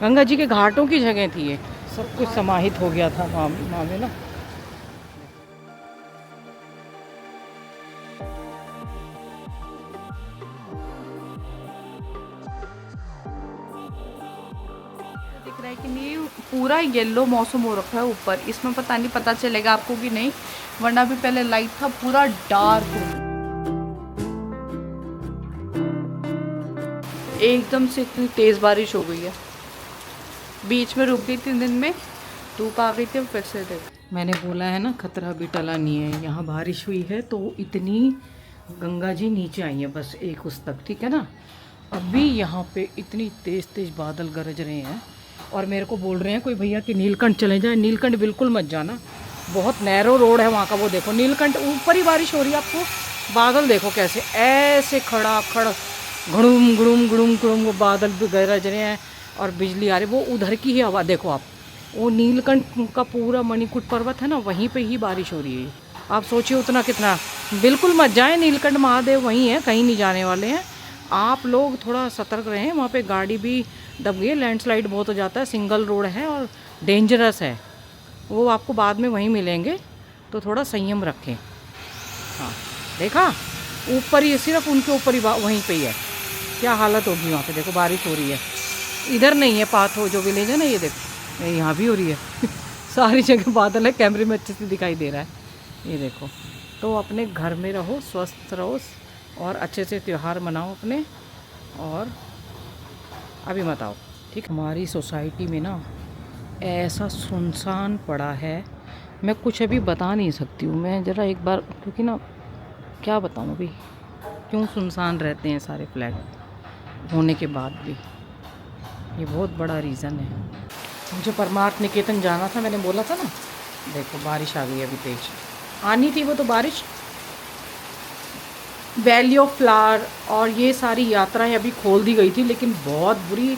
गंगा जी के घाटों की जगह थी ये, सब कुछ समाहित हो गया था वहाँ में ना। दिख रहा है कि नहीं, पूरा येलो मौसम हो रखा है ऊपर, इसमें पता नहीं पता चलेगा आपको कि नहीं, वरना भी पहले लाइट था, पूरा डार्क हो एकदम से। इतनी तेज़ बारिश हो गई है, बीच में रुक गई 3 दिन में, धूप आ गई थी, फिर से देख। मैंने बोला है ना खतरा भी टला नहीं है। यहाँ बारिश हुई है तो इतनी गंगा जी नीचे आई है बस एक उस तक, ठीक है ना। अभी यहाँ पे इतनी तेज़ तेज़ बादल गरज रहे हैं और मेरे को बोल रहे हैं कोई भैया कि नीलकंठ चले जाए। नीलकंठ बिल्कुल मत जाना, बहुत नैरो रोड है वहाँ का। वो देखो नीलकंठ, ऊपर ही बारिश हो रही है, आपको बादल देखो कैसे ऐसे खड़ा खड़ घड़ूम घड़ूम घड़ूम घड़ूम, वो बादल भी गरज रहे हैं और बिजली आ रही। वो उधर की ही हवा देखो आप, वो नीलकंठ का पूरा मणिकूट पर्वत है ना, वहीं पे ही बारिश हो रही है। आप सोचिए उतना कितना। बिल्कुल मत जाएं, नीलकंठ महादेव वहीं है, कहीं नहीं जाने वाले हैं। आप लोग थोड़ा सतर्क रहें, वहाँ पे गाड़ी भी दब गई है, लैंडस्लाइड बहुत हो जाता है, सिंगल रोड है और डेंजरस है। वो आपको बाद में वहीं मिलेंगे, तो थोड़ा संयम रखें। हाँ देखा, ऊपर ही, सिर्फ उनके ऊपर ही वहीं पे ही है। क्या हालत होगी वहाँ पे, देखो बारिश हो रही है। इधर नहीं है पाथ हो जो विलेज है ना, ये देखो यहाँ भी हो रही है सारी जगह बादल है, कैमरे में अच्छे से दिखाई दे रहा है। ये देखो, तो अपने घर में रहो, स्वस्थ रहो और अच्छे से त्यौहार मनाओ अपने, और अभी मत आओ, ठीक। हमारी सोसाइटी में ना ऐसा सुनसान पड़ा है, मैं कुछ अभी बता नहीं सकती हूँ। मैं ज़रा एक बार, क्योंकि ना क्या बताऊँ अभी क्यों सुनसान रहते हैं सारे फ्लैट होने के बाद भी, ये बहुत बड़ा रीज़न है। मुझे परमार्थ निकेतन जाना था, मैंने बोला था ना। देखो बारिश आ गई अभी तेज, आनी थी वो तो बारिश। वैली ऑफ फ्लावर और ये सारी यात्राएं अभी खोल दी गई थी, लेकिन बहुत बुरी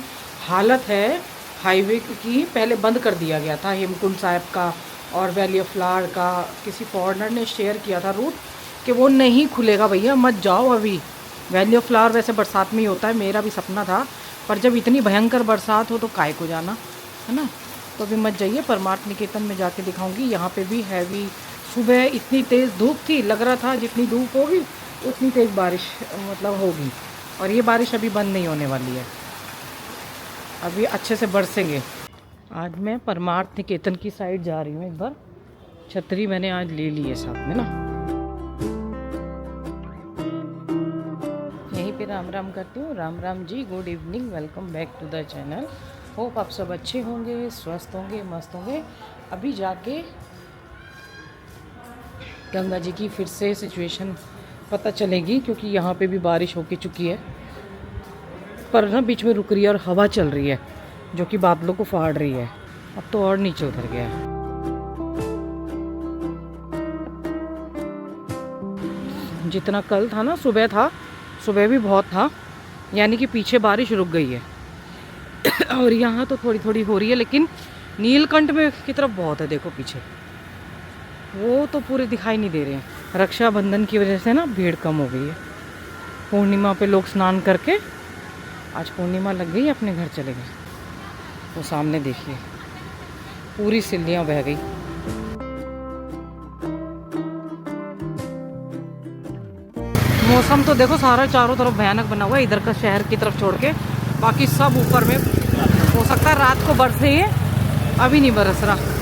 हालत है हाईवे की। पहले बंद कर दिया गया था हेमकुंड साहिब का और वैली ऑफ फ्लावर का। किसी फॉरेनर ने शेयर किया था रूट कि वो नहीं खुलेगा भैया, मत जाओ अभी। वैली ऑफ फ्लावर वैसे बरसात में ही होता है, मेरा भी सपना था, पर जब इतनी भयंकर बरसात हो तो काय को जाना, है ना। तो अभी मत जाइए, परमार्थ निकेतन में जाके दिखाऊंगी। यहाँ पे भी हैवी, सुबह इतनी तेज़ धूप थी, लग रहा था जितनी धूप होगी उतनी तेज़ बारिश मतलब होगी। और ये बारिश अभी बंद नहीं होने वाली है, अभी अच्छे से बरसेंगे। आज मैं परमार्थ निकेतन की साइड जा रही हूँ। एक बार छतरी मैंने आज ले ली है साथ में ना। यहीं पे राम राम करती हूँ। Ram Ram ji, good evening, welcome back to the channel. Hope आप सब अच्छे होंगे, स्वस्थ होंगे, मस्त होंगे। अभी जाके गंगा जी की फिर से सिचुएशन पता चलेगी, क्योंकि यहाँ पे भी बारिश होके चुकी है, पर ना बीच में रुक रही है और हवा चल रही है जो कि बादलों को फाड़ रही है। अब तो और नीचे उतर गया है। जितना कल था ना, सुबह था, सुबह भी बहुत था, यानी कि पीछे बारिश रुक गई है और यहाँ तो थोड़ी थोड़ी हो रही है, लेकिन नीलकंठ में की तरफ बहुत है। देखो पीछे वो तो पूरे दिखाई नहीं दे रहे हैं। रक्षाबंधन की वजह से ना भीड़ कम हो गई है। पूर्णिमा पे लोग स्नान करके, आज पूर्णिमा लग गई, अपने घर चले गए। वो सामने देखिए पूरी सिल्लियाँ बह गई। मौसम तो देखो सारा चारों तरफ भयानक बना हुआ है, इधर का शहर की तरफ छोड़ के, बाकी सब ऊपर में। हो सकता है रात को बरसे, ये अभी नहीं बरस रहा।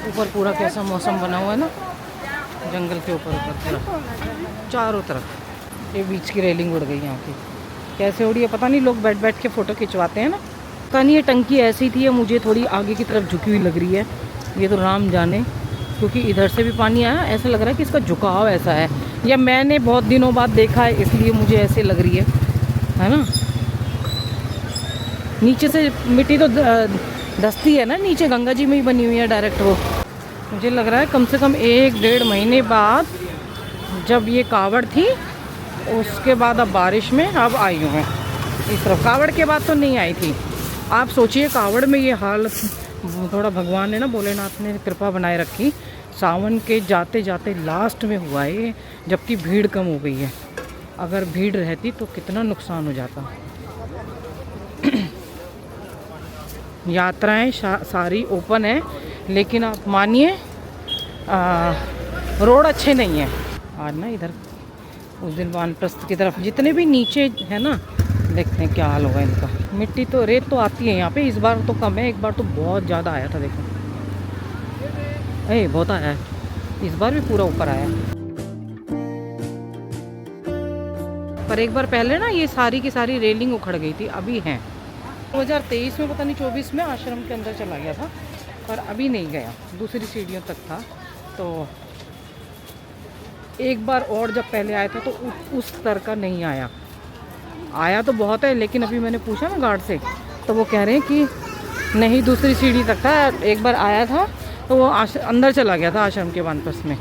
ऊपर पूरा कैसा मौसम बना हुआ है ना, जंगल के ऊपर पूरा चारों तरफ। ये बीच की रेलिंग उड़ गई यहाँ की, कैसे उड़ी है पता नहीं। लोग बैठ बैठ के फ़ोटो खिंचवाते हैं ना, पता नहीं। ये टंकी ऐसी थी या मुझे थोड़ी आगे की तरफ झुकी हुई लग रही है, ये तो राम जाने, क्योंकि इधर से भी पानी आया। ऐसा लग रहा है कि इसका झुकाव ऐसा है, या मैंने बहुत दिनों बाद देखा है इसलिए मुझे ऐसे लग रही है ना। नीचे से मिट्टी तो धंसती है ना, नीचे गंगा जी में ही बनी हुई है डायरेक्ट। वो मुझे लग रहा है कम से कम 1-1.5 महीने बाद जब ये कावड़ थी, उसके बाद अब बारिश में अब आई हूँ मैं इस तरफ। कावड़ के बाद तो नहीं आई थी। आप सोचिए कावड़ में ये हाल, थोड़ा भगवान ने ना, भोलेनाथ ने कृपा बनाए रखी सावन के जाते जाते लास्ट में हुआ है ये, जबकि भीड़ कम हो गई है। अगर भीड़ रहती तो कितना नुकसान हो जाता। यात्राएं सारी ओपन है, लेकिन आप मानिए रोड अच्छे नहीं है। आज ना इधर उस दिन वानप्रस्थ की तरफ जितने भी नीचे है ना, देखते हैं क्या हाल होगा इनका। मिट्टी तो रेत तो आती है यहाँ पे, इस बार तो कम है, एक बार तो बहुत ज़्यादा आया था। देखो बहुत आया है, इस बार भी पूरा ऊपर आया है। पर एक बार पहले ना ये सारी की सारी रेलिंग उखड़ गई थी, अभी है। 2023 में पता नहीं 24 में आश्रम के अंदर चला गया था, पर अभी नहीं गया, दूसरी सीढ़ियों तक था। तो एक बार और जब पहले आया था तो उस स्तर का नहीं आया। आया तो बहुत है, लेकिन अभी मैंने पूछा ना गार्ड से, तो वो कह रहे हैं कि नहीं, दूसरी सीढ़ी तक था। एक बार आया था तो वो अंदर चला गया था आश्रम के वानप्रस्थ में।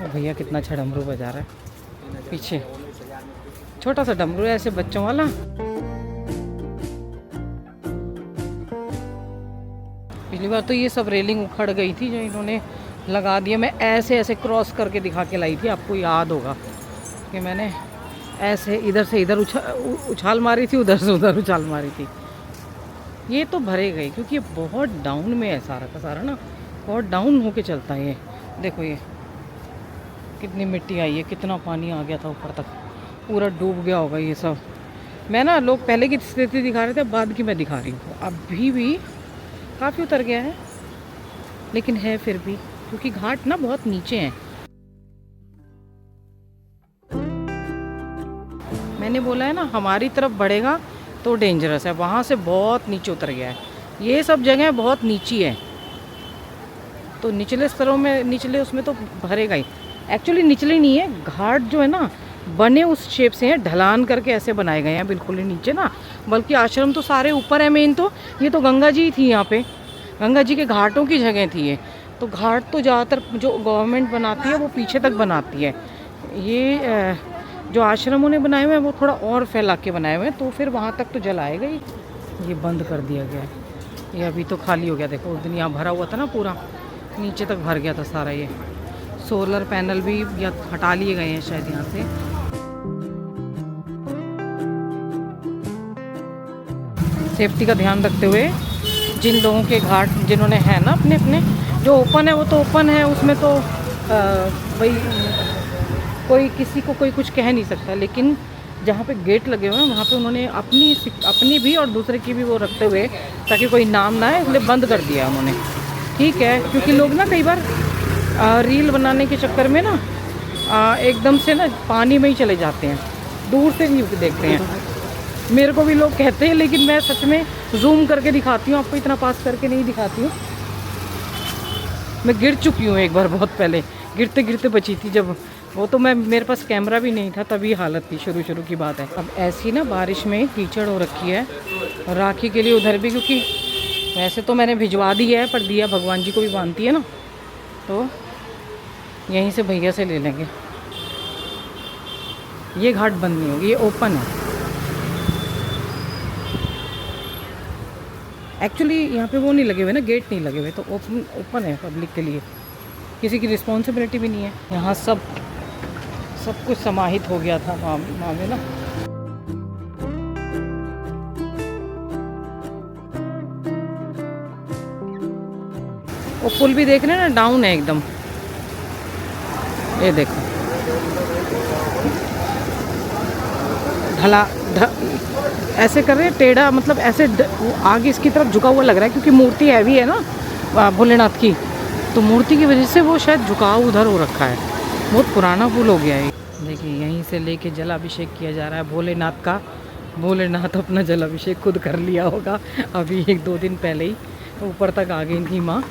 भैया कितना अच्छा डमरू बजा रहा है पीछे, छोटा सा डमरू है ऐसे बच्चों वाला। पिछली बार तो ये सब रेलिंग उखड़ गई थी, जो इन्होंने लगा दिया। मैं ऐसे ऐसे क्रॉस करके दिखा के लाई थी, आपको याद होगा कि मैंने ऐसे इधर से इधर उछाल मारी थी, उधर से उधर उछाल मारी थी। ये तो भरे गए क्योंकि ये बहुत डाउन में है, सारा का सारा ना बहुत डाउन होके चलता है। ये देखो ये कितनी मिट्टी आई है, कितना पानी आ गया था ऊपर तक, पूरा डूब गया होगा ये सब। मैं ना, लोग पहले की स्थिति दिखा रहे थे, बाद की मैं दिखा रही हूँ। अभी भी काफ़ी उतर गया है, लेकिन है फिर भी, क्योंकि घाट ना बहुत नीचे हैं। मैंने बोला है ना, हमारी तरफ बढ़ेगा तो डेंजरस है, वहाँ से बहुत नीचे उतर गया है। ये सब जगह बहुत नीची है, तो निचले स्तरों में, निचले उसमें तो भरेगा ही। एक्चुअली निचले नहीं है, घाट जो है ना बने उस शेप से हैं, ढलान करके ऐसे बनाए गए हैं, बिल्कुल ही नीचे ना। बल्कि आश्रम तो सारे ऊपर है। मेन तो ये तो गंगा जी थी, यहाँ पे गंगा जी के घाटों की जगह थी ये। तो घाट तो ज़्यादातर जो गवर्नमेंट बनाती है वो पीछे तक बनाती है। ये जो आश्रमों ने बनाए हुए हैं वो थोड़ा और फैला के बनाए हुए हैं, तो फिर वहाँ तक तो जल आएगा ही। ये बंद कर दिया गया है, ये अभी तो खाली हो गया। देखो उस दिन यहाँ भरा हुआ था ना, पूरा नीचे तक भर गया था सारा। ये सोलर पैनल भी या हटा लिए गए हैं शायद यहाँ से। सेफ्टी का ध्यान रखते हुए जिन लोगों के घाट जिन्होंने है ना अपने अपने, जो ओपन है वो तो ओपन है, उसमें तो भाई कोई किसी को कोई कुछ कह नहीं सकता। लेकिन जहाँ पे गेट लगे हुए हैं वहाँ पे उन्होंने अपनी भी और दूसरे की भी वो रखते हुए, ताकि कोई नाम ना है, इसलिए बंद कर दिया उन्होंने। ठीक है, क्योंकि लोग ना कई बार रील बनाने के चक्कर में ना एकदम से ना पानी में ही चले जाते हैं, दूर से नहीं देखते हैं। मेरे को भी लोग कहते हैं, लेकिन मैं सच में जूम करके दिखाती हूँ आपको, इतना पास करके नहीं दिखाती हूँ। मैं गिर चुकी हूँ एक बार, बहुत पहले गिरते गिरते बची थी जब, वो तो मेरे पास कैमरा भी नहीं था, तभी हालत थी, शुरू की बात है। अब ऐसी ना बारिश में कीचड़ हो रखी है राखी के लिए उधर भी, क्योंकि वैसे तो मैंने भिजवा दी है, पर दिया भगवान जी को भी बांधती है ना, तो यहीं से भैया से ले लेंगे। ये घाट बंद नहीं होगी, ये ओपन है। एक्चुअली यहाँ पे वो नहीं लगे हुए ना, गेट नहीं लगे हुए, तो ओपन है पब्लिक के लिए, किसी की रिस्पॉन्सिबिलिटी भी नहीं है। यहाँ सब कुछ समाहित हो गया था मामले ना। वो पुल भी देख रहे हैं ना, डाउन है एकदम। ये देखो ऐसे कर रहे हैं टेढ़ा, मतलब ऐसे आगे इसकी तरफ झुका हुआ लग रहा है, क्योंकि मूर्ति हैवी है ना भोलेनाथ की, तो मूर्ति की वजह से वो शायद झुकाव उधर हो रखा है। बहुत पुराना पुल हो गया है। देखिए यहीं से लेके जलाभिषेक किया जा रहा है भोलेनाथ का। भोलेनाथ अपना जलाभिषेक खुद कर लिया होगा अभी 1-2 दिन पहले ही, ऊपर तक आ गई थी माँ।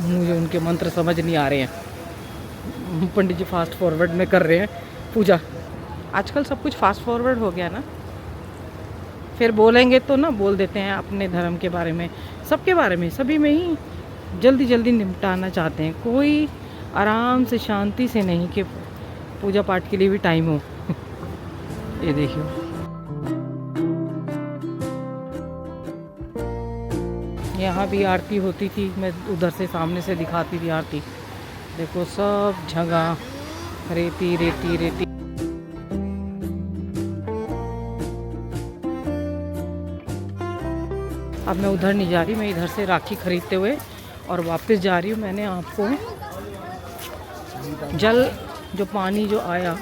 मुझे उनके मंत्र समझ नहीं आ रहे हैं, पंडित जी फास्ट फॉरवर्ड में कर रहे हैं पूजा। आजकल सब कुछ फास्ट फॉरवर्ड हो गया ना, फिर बोलेंगे तो ना बोल देते हैं अपने धर्म के बारे में, सबके बारे में, सभी में ही जल्दी जल्दी निपटाना चाहते हैं। कोई आराम से शांति से नहीं कि पूजा पाठ के लिए भी टाइम हो। ये देखियो, यहाँ भी आरती होती थी, मैं उधर से सामने से दिखाती थी आरती। देखो सब जगह रेती रेती रेती। अब मैं उधर नहीं जा रही, मैं इधर से राखी खरीदते हुए और वापस जा रही हूँ। मैंने आपको जल जो पानी जो आया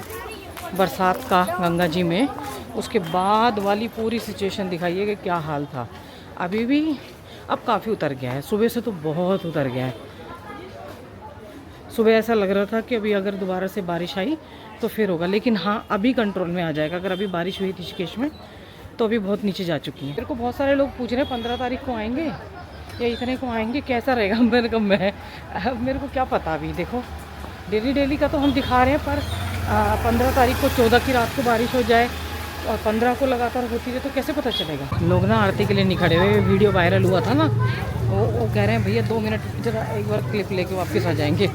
बरसात का गंगा जी में, उसके बाद वाली पूरी सिचुएशन दिखाई है कि क्या हाल था। अभी भी अब काफ़ी उतर गया है, सुबह से तो बहुत उतर गया है। सुबह ऐसा लग रहा था कि अभी अगर दोबारा से बारिश आई तो फिर होगा, लेकिन हाँ अभी कंट्रोल में आ जाएगा। अगर अभी बारिश हुई थी ऋषिकेश में तो अभी बहुत नीचे जा चुकी है। मेरे को बहुत सारे लोग पूछ रहे हैं 15 तारीख को आएंगे या इतने को आएंगे, कैसा रहेगा। मेरे को मेरे को क्या पता। अभी देखो डेली का तो हम दिखा रहे हैं, पर 15 तारीख को 14 की रात को बारिश हो जाए और 15 को लगातार होती रहे तो कैसे पता चलेगा। लोग ना आरती के लिए नहीं खड़े हुए, वीडियो वायरल हुआ था ना, वो कह रहे हैं भैया 2 मिनट जरा एक बार क्लिप लेके वापस आ जाएंगे।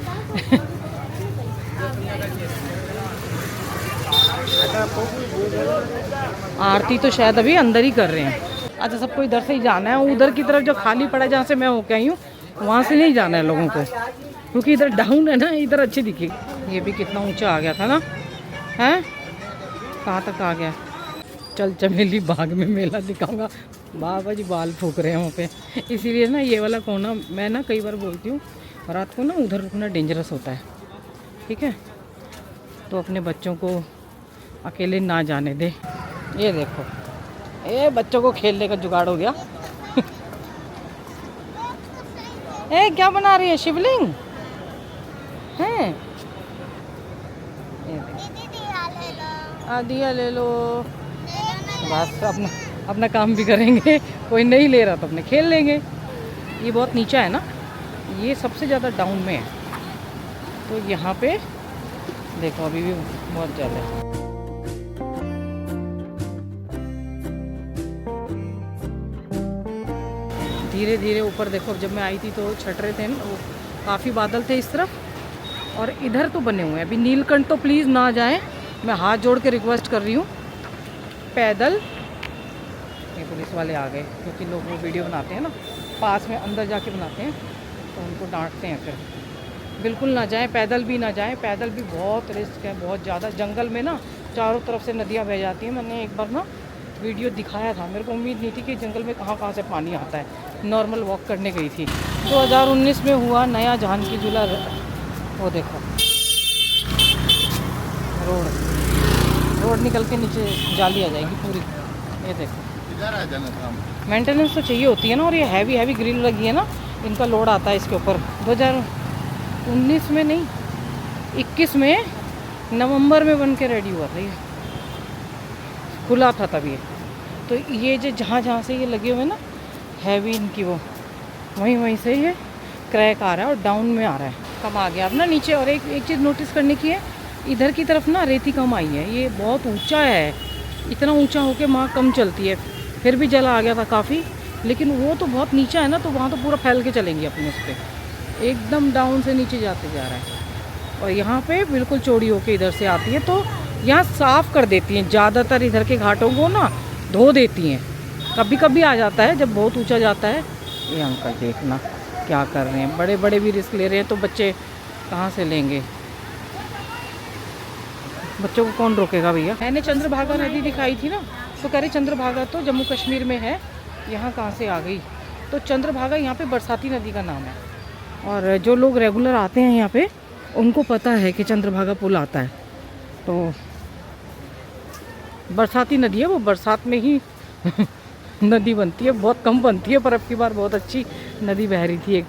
आरती तो शायद अभी अंदर ही कर रहे हैं। अच्छा सबको इधर से ही जाना है, उधर की तरफ जो खाली पड़ा है जहाँ से मैं होके आई हूँ वहाँ से नहीं जाना है लोगों को, क्योंकि इधर डाउन है ना, इधर अच्छी दिखेगी। ये भी कितना ऊंचा आ गया था ना, हैं कहाँ तक आ गया। चल चमेली बाग में मेला दिखाऊंगा। बाबा जी बाल फूक रहे हैं वहाँ पे, इसीलिए ना ये वाला कोना मैं ना कई बार बोलती हूँ रात को ना उधर रुकना डेंजरस होता है, ठीक है। तो अपने बच्चों को अकेले ना जाने दे। ये देखो ये बच्चों को खेलने का जुगाड़ हो गया। ए क्या बना रही है, शिवलिंग हैं? दिया ले लो बस, अपना काम भी करेंगे। कोई नहीं ले रहा तो अपने खेल लेंगे। ये बहुत नीचा है ना, ये सबसे ज़्यादा डाउन में है, तो यहाँ पे देखो अभी भी बहुत ज़्यादा है। धीरे धीरे ऊपर देखो, जब मैं आई थी तो छट रहे थे ना, वो काफ़ी बादल थे इस तरफ, और इधर तो बने हुए हैं। अभी नीलकंठ तो प्लीज़ ना जाएं, मैं हाथ जोड़ के रिक्वेस्ट कर रही हूँ। पैदल ये पुलिस वाले आ गए, क्योंकि लोग वो वीडियो बनाते हैं ना, पास में अंदर जाके बनाते हैं तो उनको डांटते हैं। फिर बिल्कुल ना जाएं, पैदल भी ना जाएं। पैदल भी बहुत रिस्क है, बहुत ज़्यादा। जंगल में ना चारों तरफ से नदियाँ बह जाती हैं। मैंने एक बार ना वीडियो दिखाया था, मेरे को उम्मीद नहीं थी कि जंगल में कहाँ से पानी आता है। नॉर्मल वॉक करने गई थी। 2019 में हुआ नया जानकी झूला, वो देखो रोड निकल के नीचे जाली आ जाएगी पूरी। ये देखो मेंटेनेंस तो चाहिए होती है ना, और ये हैवी ग्रिल लगी है ना, इनका लोड आता है इसके ऊपर। 2019 में नहीं, 21 में नवंबर में बन के रेडी हुआ था, ये खुला था तभी। तो ये जो जहाँ से ये लगे हुए ना हैवी इनकी, वो वहीं से ये क्रैक आ रहा है और डाउन में आ रहा है। कम आ गया अब ना नीचे। और एक चीज़ नोटिस करने की है, इधर की तरफ ना रेती कम आई है। ये बहुत ऊंचा है, इतना ऊंचा होके वहाँ कम चलती है। फिर भी जला आ गया था काफ़ी, लेकिन वो तो बहुत नीचा है ना, तो वहाँ तो पूरा फैल के चलेंगी अपने उस पर। एकदम डाउन से नीचे जाते जा रहा है। और यहाँ पे बिल्कुल चौड़ी होके इधर से आती है, तो यहाँ साफ़ कर देती हैं। ज़्यादातर इधर के घाटों को ना धो देती हैं। कभी कभी आ जाता है जब बहुत ऊंचा जाता है। ये अंकल देखना क्या कर रहे हैं, बड़े बड़े भी रिस्क ले रहे हैं, तो बच्चे कहाँ से लेंगे। बच्चों को कौन रोकेगा भैया। मैंने चंद्रभागा नदी दिखाई थी ना, तो कह रहे चंद्रभागा तो जम्मू कश्मीर में है, यहाँ कहाँ से आ गई। तो चंद्रभागा यहाँ पे बरसाती नदी का नाम है, और जो लोग रेगुलर आते हैं यहाँ पे उनको पता है कि चंद्रभागा पुल आता है। तो बरसाती नदी है, वो बरसात में ही नदी बनती है, बहुत कम बनती है, पर अब की बार बहुत अच्छी नदी बह रही थी एक।